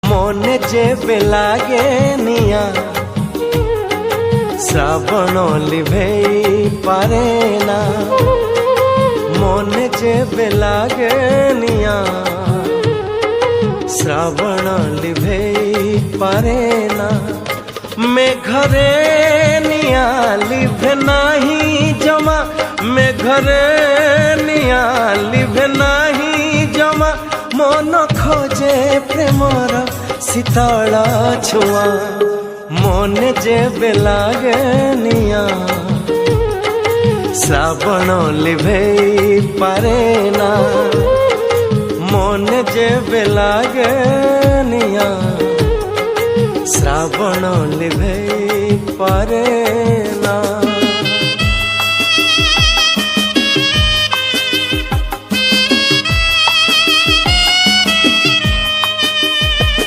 মনে যেবে লাগে নিয়া শ্রাবণ লিভেই পারে না মনে যেবে লাগে নিয়া শ্রাবণ লিভেই পারে না মেঘরে নিয়া লিভে নাহি জমা মেঘরে নিয়া লিভে নাহি জমা মন খোঁজে প্রেমর শীতল ছুয়া মনে যেবে লাগে নিয়া শ্রাবণ লিভেই পারে না মনে যেবে লাগে নিয়া শ্রাবণ লিভেই পারে